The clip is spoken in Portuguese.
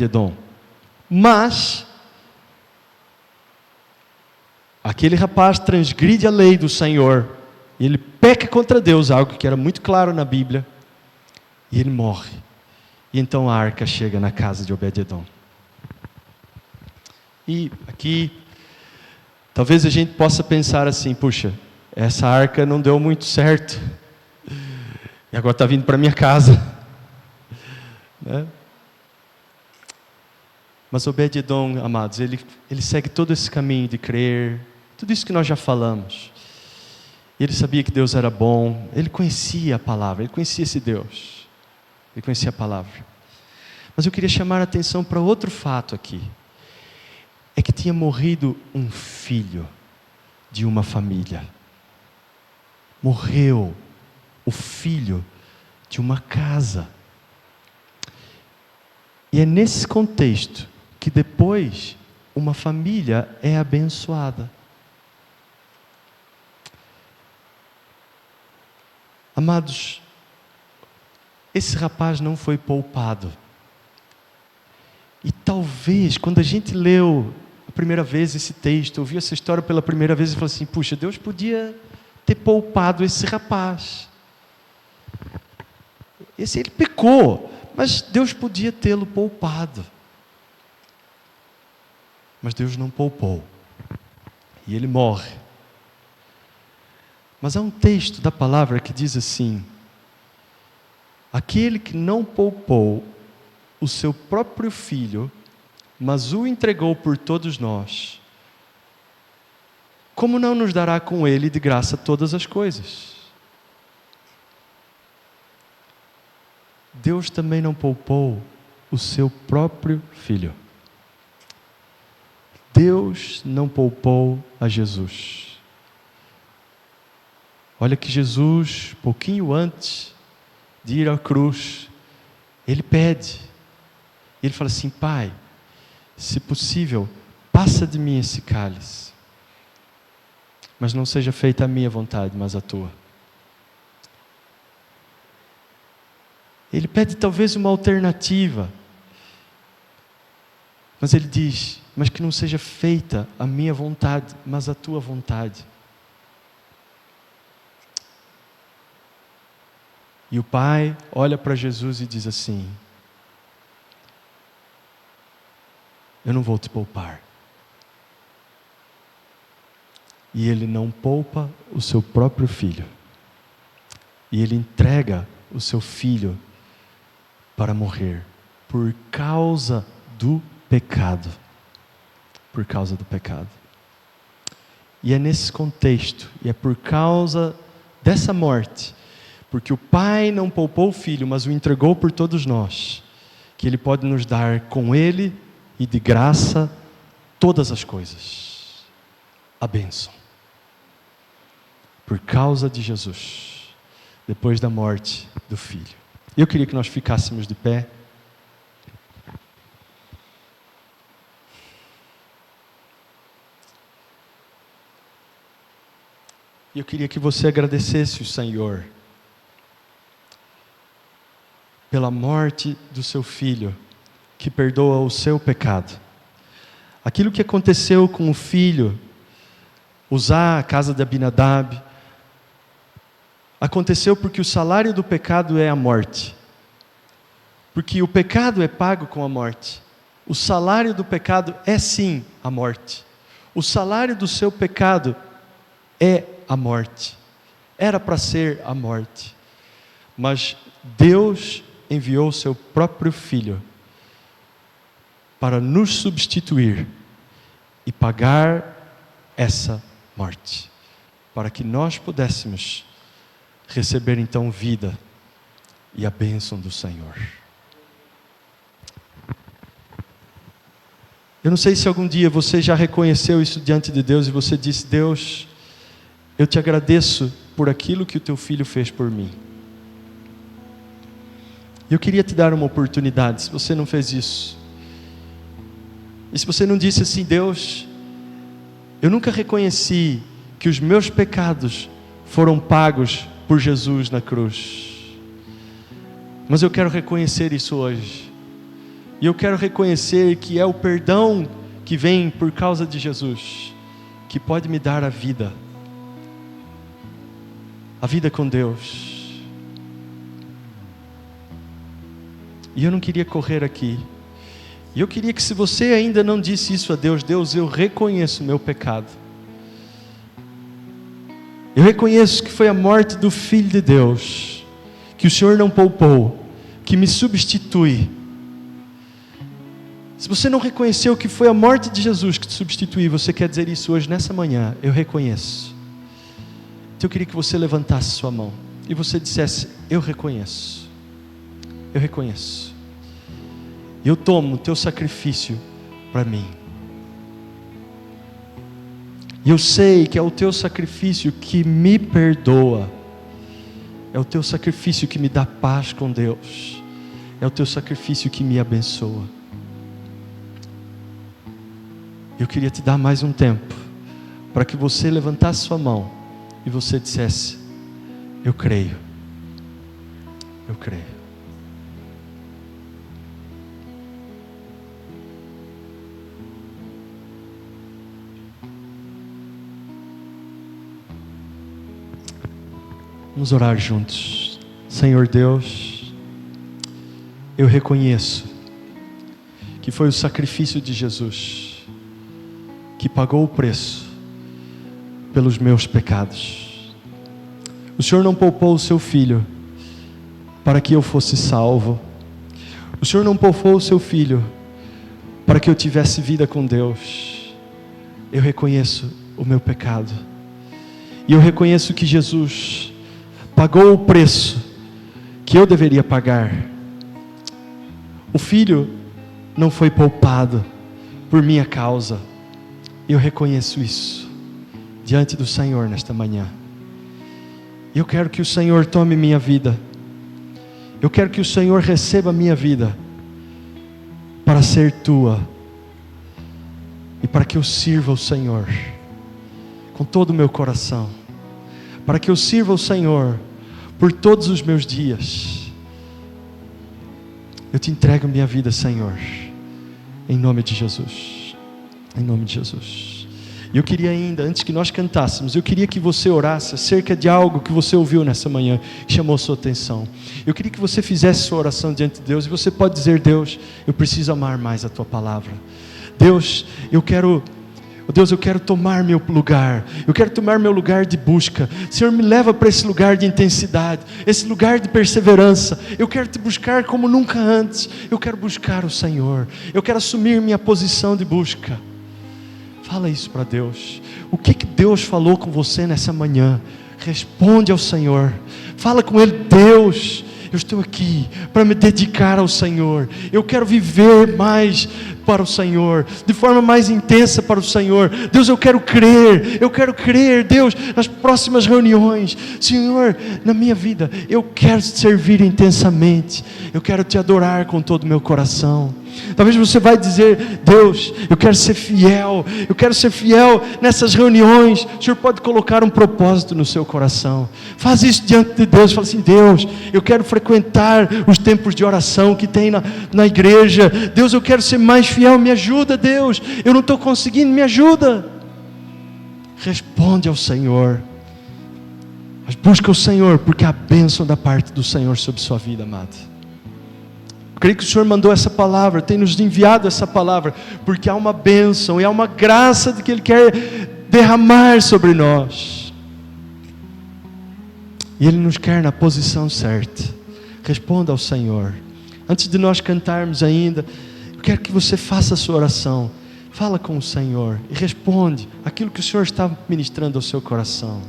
Edom. Mas aquele rapaz transgride a lei do Senhor, ele peca contra Deus, algo que era muito claro na Bíblia, e ele morre. E então a arca chega na casa de Obed-edom. E aqui, talvez a gente possa pensar assim: puxa, essa arca não deu muito certo, e agora está vindo para minha casa, né? Mas Obed-edom, amados, ele segue todo esse caminho de crer, tudo isso que nós já falamos. Ele sabia que Deus era bom, ele conhecia a palavra, ele conhecia esse Deus, ele conhecia a palavra. Mas eu queria chamar a atenção para outro fato aqui. É que tinha morrido um filho de uma família. Morreu o filho de uma casa. E é nesse contexto que depois uma família é abençoada. Amados, esse rapaz não foi poupado. E talvez, quando a gente leu a primeira vez esse texto, ouviu essa história pela primeira vez e falou assim: puxa, Deus podia ter poupado esse rapaz. Ele pecou, mas Deus podia tê-lo poupado. Mas Deus não poupou. E ele morre. Mas há um texto da palavra que diz assim: aquele que não poupou o seu próprio filho, mas o entregou por todos nós, como não nos dará com ele de graça todas as coisas? Deus também não poupou o seu próprio filho. Deus não poupou a Jesus. Olha que Jesus, pouquinho antes de ir à cruz, ele pede. Ele fala assim: Pai, se possível, passa de mim esse cálice, mas não seja feita a minha vontade, mas a tua. Ele pede talvez uma alternativa, mas ele diz: mas que não seja feita a minha vontade, mas a tua vontade. E o Pai olha para Jesus e diz assim: eu não vou te poupar. E ele não poupa o seu próprio filho. E ele entrega o seu filho para morrer por causa do pecado. Por causa do pecado. E é nesse contexto, e é por causa dessa morte, porque o Pai não poupou o Filho, mas o entregou por todos nós, que Ele pode nos dar com Ele e de graça todas as coisas. A bênção. Por causa de Jesus, depois da morte do Filho. Eu queria que nós ficássemos de pé. E eu queria que você agradecesse o Senhor pela morte do seu filho, que perdoa o seu pecado. Aquilo que aconteceu com o filho, Uzá, a casa de Abinadab, aconteceu porque o salário do pecado é a morte. Porque o pecado é pago com a morte. O salário do pecado é sim a morte. O salário do seu pecado é a morte. Era para ser a morte. Mas Deus enviou o seu próprio Filho para nos substituir e pagar essa morte, para que nós pudéssemos receber então vida e a bênção do Senhor. Eu não sei se algum dia você já reconheceu isso diante de Deus e você disse: Deus, eu te agradeço por aquilo que o teu filho fez por mim. Eu queria te dar uma oportunidade, se você não fez isso. E se você não disse assim: Deus, eu nunca reconheci que os meus pecados foram pagos por Jesus na cruz, mas eu quero reconhecer isso hoje. E eu quero reconhecer que é o perdão que vem por causa de Jesus, que pode me dar a vida com Deus. E eu não queria correr aqui. E eu queria que, se você ainda não disse isso a Deus: Deus, eu reconheço o meu pecado. Eu reconheço que foi a morte do Filho de Deus, que o Senhor não poupou, que me substitui. Se você não reconheceu que foi a morte de Jesus que te substituiu, você quer dizer isso hoje, nessa manhã: eu reconheço. Então eu queria que você levantasse sua mão e você dissesse: eu reconheço. Eu reconheço. Eu tomo o teu sacrifício para mim. E eu sei que é o teu sacrifício que me perdoa. É o teu sacrifício que me dá paz com Deus. É o teu sacrifício que me abençoa. Eu queria te dar mais um tempo para que você levantasse sua mão e você dissesse: eu creio. Eu creio. Vamos orar juntos. Senhor Deus, eu reconheço que foi o sacrifício de Jesus que pagou o preço pelos meus pecados. O Senhor não poupou o seu Filho para que eu fosse salvo. O Senhor não poupou o seu Filho para que eu tivesse vida com Deus. Eu reconheço o meu pecado. E eu reconheço que Jesus pagou o preço que eu deveria pagar. O Filho não foi poupado por minha causa. Eu reconheço isso diante do Senhor nesta manhã. Eu quero que o Senhor tome minha vida. Eu quero que o Senhor receba a minha vida para ser tua e para que eu sirva o Senhor com todo o meu coração, para que eu sirva o Senhor por todos os meus dias. Eu te entrego minha vida, Senhor, em nome de Jesus. Em nome de Jesus. E eu queria ainda, antes que nós cantássemos, eu queria que você orasse acerca de algo que você ouviu nessa manhã, que chamou a sua atenção. Eu queria que você fizesse sua oração diante de Deus, e você pode dizer: Deus, eu preciso amar mais a tua palavra. Deus, eu quero tomar meu lugar. Eu quero tomar meu lugar de busca. Senhor, me leva para esse lugar de intensidade, esse lugar de perseverança. Eu quero te buscar como nunca antes. Eu quero buscar o Senhor. Eu quero assumir minha posição de busca. Fala isso para Deus. O que Deus falou com você nessa manhã? Responde ao Senhor. Fala com Ele: Deus, eu estou aqui para me dedicar ao Senhor. Eu quero viver mais para o Senhor, de forma mais intensa para o Senhor. Deus, eu quero crer, Deus, nas próximas reuniões, Senhor, na minha vida, eu quero te servir intensamente, eu quero te adorar com todo o meu coração. Talvez você vai dizer: Deus, eu quero ser fiel nessas reuniões. O Senhor pode colocar um propósito no seu coração. Faz isso diante de Deus. Fala assim: Deus, eu quero frequentar os tempos de oração que tem na igreja. Deus, eu quero ser mais fiel. Me ajuda, Deus, eu não estou conseguindo, me ajuda. Responde ao Senhor, mas busca o Senhor, porque há bênção da parte do Senhor sobre sua vida, amado. Creio que o Senhor mandou essa palavra, tem nos enviado essa palavra, porque há uma bênção e há uma graça de que Ele quer derramar sobre nós. E Ele nos quer na posição certa. Responda ao Senhor. Antes de nós cantarmos ainda, eu quero que você faça a sua oração. Fala com o Senhor e responde aquilo que o Senhor está ministrando ao seu coração.